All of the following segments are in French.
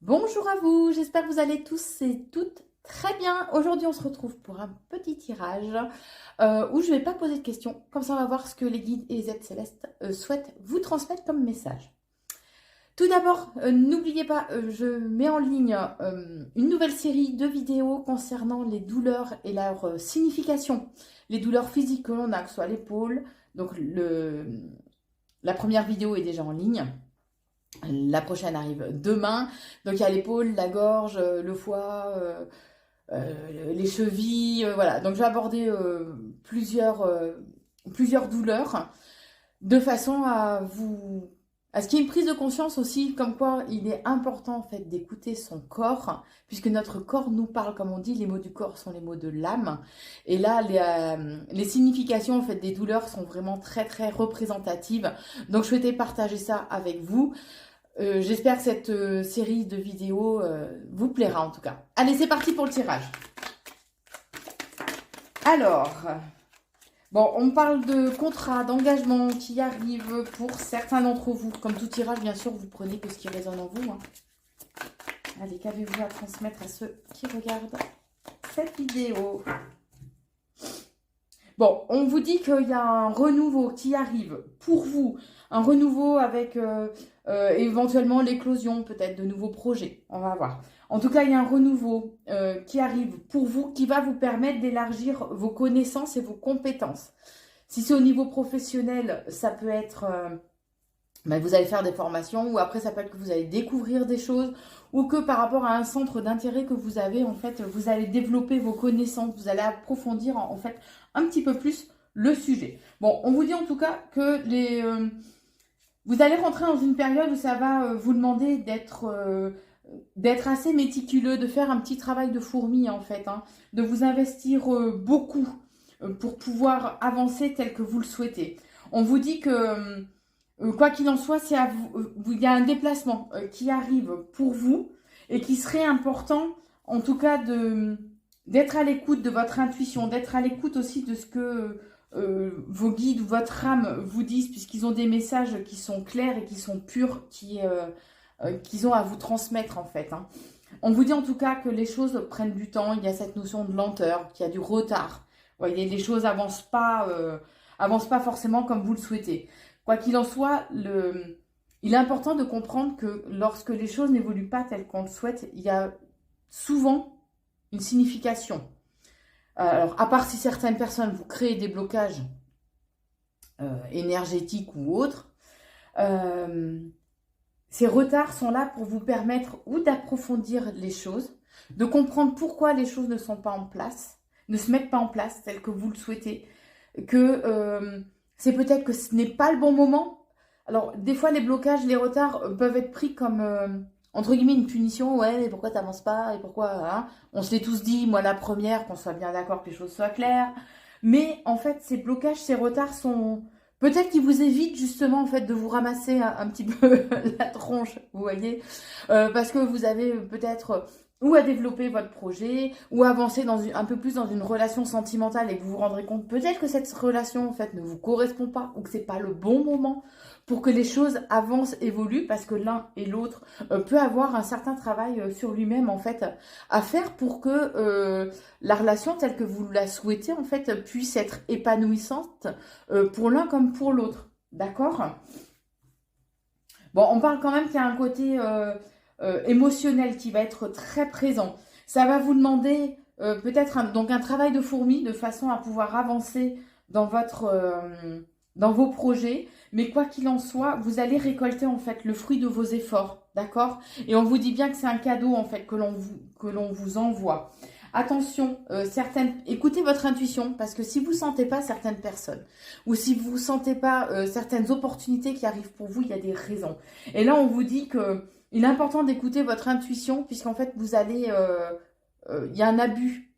Bonjour à vous, j'espère que vous allez tous et toutes très bien. Aujourd'hui, on se retrouve pour un petit tirage où je ne vais pas poser de questions. Comme ça, on va voir ce que les guides et les aides célestes souhaitent vous transmettre comme message. Tout d'abord, n'oubliez pas, je mets en ligne une nouvelle série de vidéos concernant les douleurs et leur signification. Les douleurs physiques que l'on a, que ce soit l'épaule. Donc, la première vidéo est déjà en ligne. La prochaine arrive demain. Donc il y a l'épaule, la gorge, le foie, les chevilles. Voilà. Donc je vais aborder plusieurs douleurs de façon à ce qu'il y ait une prise de conscience aussi, comme quoi il est important en fait d'écouter son corps, puisque notre corps nous parle, comme on dit, les mots du corps sont les mots de l'âme. Et là, les significations en fait des douleurs sont vraiment très très représentatives. Donc je souhaitais partager ça avec vous. J'espère que cette série de vidéos vous plaira en tout cas. Allez, c'est parti pour le tirage. Alors, bon, on parle de contrat, d'engagement qui arrive pour certains d'entre vous. Comme tout tirage, bien sûr, vous prenez que ce qui résonne en vous. Allez, qu'avez-vous à transmettre à ceux qui regardent cette vidéo? Bon, on vous dit qu'il y a un renouveau qui arrive pour vous. Un renouveau avec éventuellement l'éclosion peut-être de nouveaux projets. On va voir. En tout cas, il y a un renouveau qui arrive pour vous qui va vous permettre d'élargir vos connaissances et vos compétences. Si c'est au niveau professionnel, ça peut être... vous allez faire des formations, ou après ça peut être que vous allez découvrir des choses, ou que par rapport à un centre d'intérêt que vous avez, en fait, vous allez développer vos connaissances, vous allez approfondir en fait un petit peu plus le sujet. Bon, on vous dit en tout cas que vous allez rentrer dans une période où ça va vous demander d'être assez méticuleux, de faire un petit travail de fourmi en fait, de vous investir beaucoup pour pouvoir avancer tel que vous le souhaitez. On vous dit que quoi qu'il en soit, c'est à vous, il y a un déplacement qui arrive pour vous et qui serait important, en tout cas, d'être à l'écoute de votre intuition, d'être à l'écoute aussi de ce que vos guides ou votre âme vous disent, puisqu'ils ont des messages qui sont clairs et qui sont purs, qu'ils ont à vous transmettre en fait. On vous dit en tout cas que les choses prennent du temps, il y a cette notion de lenteur, qu'il y a du retard. Vous voyez, les choses avancent pas forcément comme vous le souhaitez. Quoi qu'il en soit, il est important de comprendre que lorsque les choses n'évoluent pas telles qu'on le souhaite, il y a souvent une signification. Alors, à part si certaines personnes vous créent des blocages énergétiques ou autres, ces retards sont là pour vous permettre ou d'approfondir les choses, de comprendre pourquoi les choses ne sont pas en place, ne se mettent pas en place telles que vous le souhaitez, que c'est peut-être que ce n'est pas le bon moment. Alors, des fois, les blocages, les retards peuvent être pris comme, entre guillemets, une punition. Ouais, mais pourquoi t'avances pas? Et pourquoi, on se l'est tous dit, moi la première, qu'on soit bien d'accord, que les choses soient claires. Mais en fait, ces blocages, ces retards sont... Peut-être qu'ils vous évitent justement en fait de vous ramasser un petit peu la tronche, vous voyez, parce que vous avez peut-être ou à développer votre projet, ou à avancer un peu plus dans une relation sentimentale et que vous vous rendrez compte peut-être que cette relation en fait ne vous correspond pas ou que c'est pas le bon moment pour que les choses avancent, évoluent, parce que l'un et l'autre peut avoir un certain travail sur lui-même en fait à faire pour que la relation telle que vous la souhaitez en fait puisse être épanouissante pour l'un comme pour l'autre. D'accord? Bon, on parle quand même qu'il y a un côté émotionnel qui va être très présent. Ça va vous demander peut-être donc un travail de fourmi de façon à pouvoir avancer dans vos projets. Mais quoi qu'il en soit, vous allez récolter en fait le fruit de vos efforts. D'accord? Et on vous dit bien que c'est un cadeau en fait que l'on vous envoie. Attention, écoutez votre intuition, parce que si vous ne sentez pas certaines personnes, ou si vous ne sentez pas certaines opportunités qui arrivent pour vous, il y a des raisons. Et là, on vous dit que il est important d'écouter votre intuition, puisqu'en fait, il y a un abus.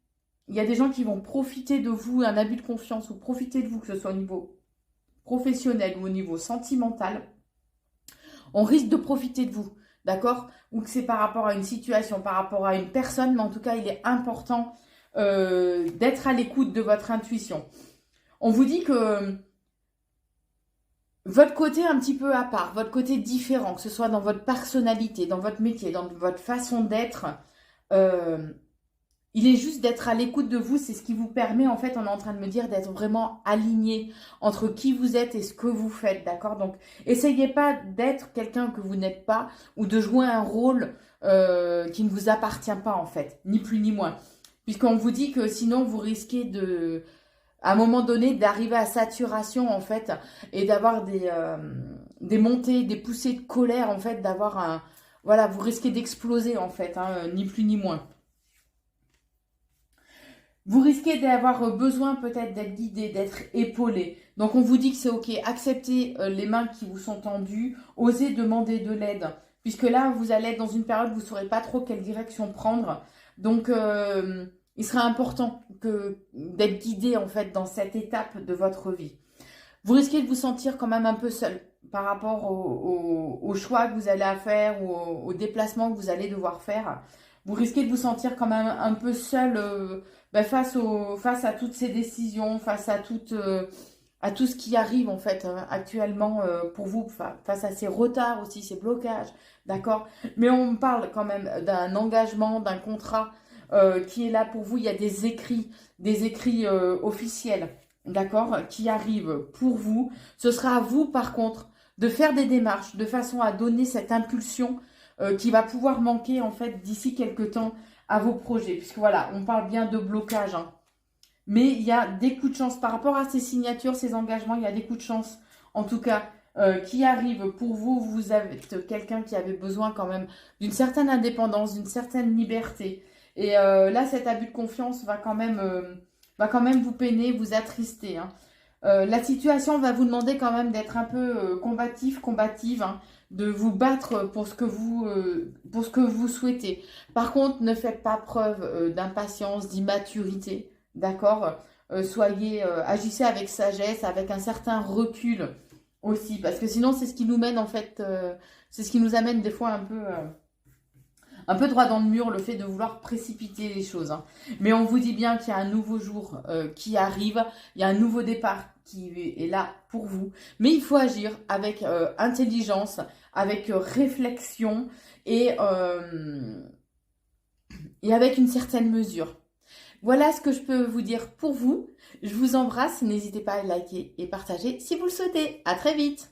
Il y a des gens qui vont profiter de vous, un abus de confiance, ou profiter de vous, que ce soit au niveau professionnel ou au niveau sentimental. On risque de profiter de vous. D'accord? Ou que c'est par rapport à une situation, par rapport à une personne, mais en tout cas, il est important d'être à l'écoute de votre intuition. On vous dit que votre côté un petit peu à part, votre côté différent, que ce soit dans votre personnalité, dans votre métier, dans votre façon d'être, euh, il est juste d'être à l'écoute de vous, c'est ce qui vous permet, en fait, on est en train de me dire, d'être vraiment aligné entre qui vous êtes et ce que vous faites, d'accord? Donc, essayez pas d'être quelqu'un que vous n'êtes pas ou de jouer un rôle qui ne vous appartient pas, en fait, ni plus ni moins. Puisqu'on vous dit que sinon, vous risquez de, à un moment donné, d'arriver à saturation, en fait, et d'avoir des montées, des poussées de colère, en fait, d'avoir un... Voilà, vous risquez d'exploser, en fait, hein, ni plus ni moins. Vous risquez d'avoir besoin peut-être d'être guidé, d'être épaulé. Donc on vous dit que c'est ok, acceptez les mains qui vous sont tendues, osez demander de l'aide. Puisque là, vous allez être dans une période où vous ne saurez pas trop quelle direction prendre. Donc il sera important d'être guidé en fait dans cette étape de votre vie. Vous risquez de vous sentir quand même un peu seul par rapport au choix que vous allez faire ou au déplacement que vous allez devoir faire. Vous risquez de vous sentir quand même un peu seul face à toutes ces décisions, à tout ce qui arrive en fait actuellement pour vous, face à ces retards aussi, ces blocages, d'accord? Mais on parle quand même d'un engagement, d'un contrat qui est là pour vous. Il y a des écrits officiels, d'accord, qui arrivent pour vous. Ce sera à vous par contre de faire des démarches de façon à donner cette impulsion qui va pouvoir manquer en fait d'ici quelques temps à vos projets. Puisque voilà, on parle bien de blocage, hein. Mais il y a des coups de chance par rapport à ces signatures, ces engagements, il y a des coups de chance en tout cas qui arrivent pour vous. Vous êtes quelqu'un qui avait besoin quand même d'une certaine indépendance, d'une certaine liberté. Et là, cet abus de confiance va quand même vous peiner, vous attrister, hein. La situation va vous demander quand même d'être un peu combative, hein, de vous battre pour ce que vous souhaitez. Par contre, ne faites pas preuve d'impatience, d'immaturité, d'accord? Agissez avec sagesse, avec un certain recul aussi, parce que sinon c'est ce qui nous mène en fait, c'est ce qui nous amène des fois un peu droit dans le mur, le fait de vouloir précipiter les choses, hein. Mais on vous dit bien qu'il y a un nouveau jour qui arrive, il y a un nouveau départ qui est là pour vous. Mais il faut agir avec intelligence, avec réflexion et avec une certaine mesure. Voilà ce que je peux vous dire pour vous. Je vous embrasse, n'hésitez pas à liker et partager si vous le souhaitez. À très vite!